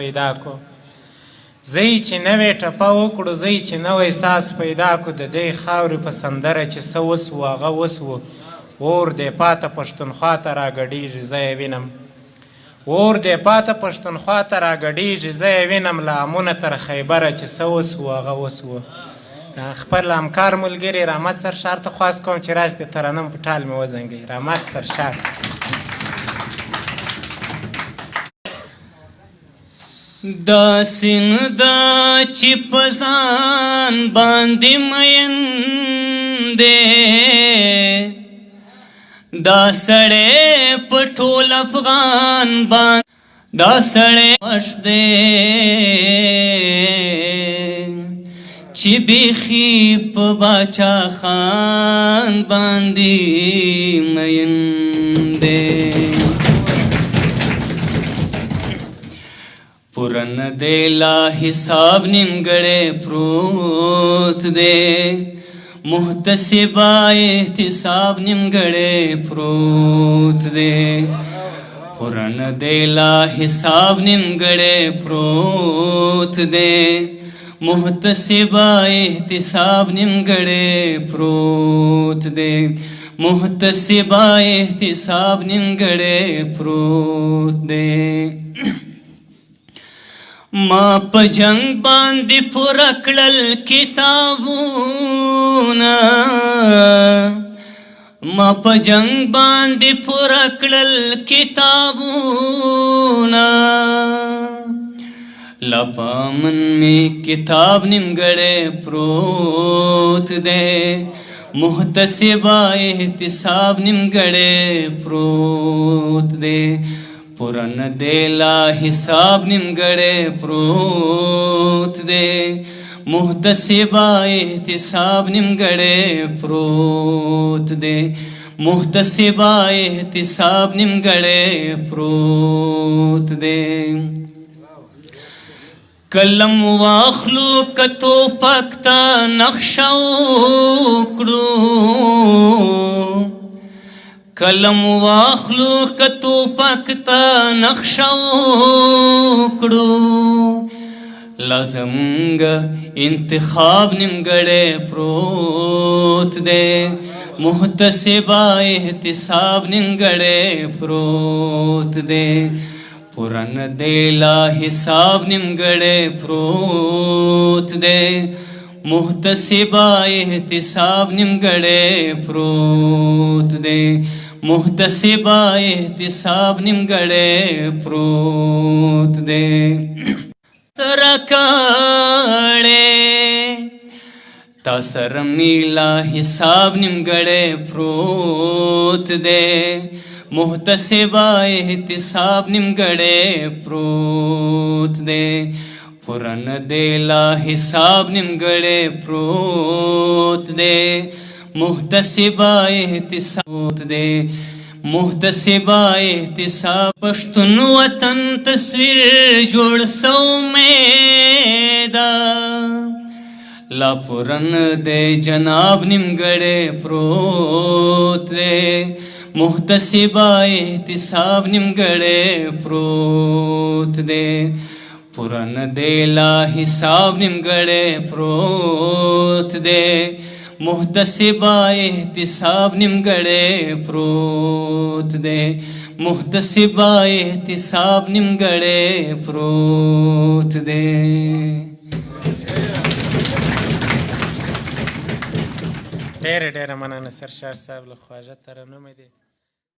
پیدا کو زی چې نوې ټپه وکړو زی چې نوی ساس پیدا کو د دې خاورې په سندره چې څه وسو هغه وسو اور دی پاته پښتونخوا ته راګډېږي زه یې وینم اور دی پاته پښتونخوا ته راګډېږي زه یې وینم له امونه تر خیبره چې څه وسو هغه وسو خپل همکار ملګري رحمت سرشار ته خواست کوم چې راشي د ترنم په ټال مې وزنګوي رحمت سرشار داسې نه ده چې په ځان باندې مین دی دا سړی په ټول افغان باندې دا سړی خوښ دی چې بیخي په باچا خان باندې مین دی پوره نه دی لا حساب نیمګړی پروت دی محتسبه احتساب نیمګړی پروت دی پوره نه دی لا حساب نیمګړی پروت دی محتسبه احتساب نیمګړی پروت دی محتسبه احتساب نیمګړی پروت دی ما په جنگ باندې پوره کړل کتابونه ما په جنگ باندې پوره کړل کتابونه لا په من مې کتاب نیمګړی پروت دی محتسبه احتساب نیمګړی پروت دی پوره نه دی لا حساب نیمګړی پروت دی محتسبه احتساب نیمګړی پروت دی محتسبه احتساب نیمګړی پروت دی قلم واخلو که ټوپک ته نقشه وکړو قلم واخلو که ټوپک ته نقشه وکړو لا زمونږ انتخاب نیمګړی پروت دی محتسبه احتساب نیمګړی پروت دی پوره نه دی لا حساب نیمګړی پروت دی محتسبه احتساب نیمګړی پروت دی محتسبه احتساب نیمګړی پروت دی سره کړی تا سره مې لا حساب نیمګړی پروت دی محتسبه احتساب نیمګړی پروت دی پوره نه دی لا حساب نیمګړی پروت دی محتسبه احتساب دی محتسبه احتساب پښتون وطن تصویر جوړ سو امیده لا پوره نه دی جناب نیمګړی پروت دی محتسبه احتساب نیمګړی پروت دی پوره نه دی لا حساب نیمګړی پروت دی محتسبه احتساب نیمګړی پروت دی محتسبه احتساب نیمګړی پروت دی ډېره ډېره مننه سرشار صاحب له خواږه ترنمه دی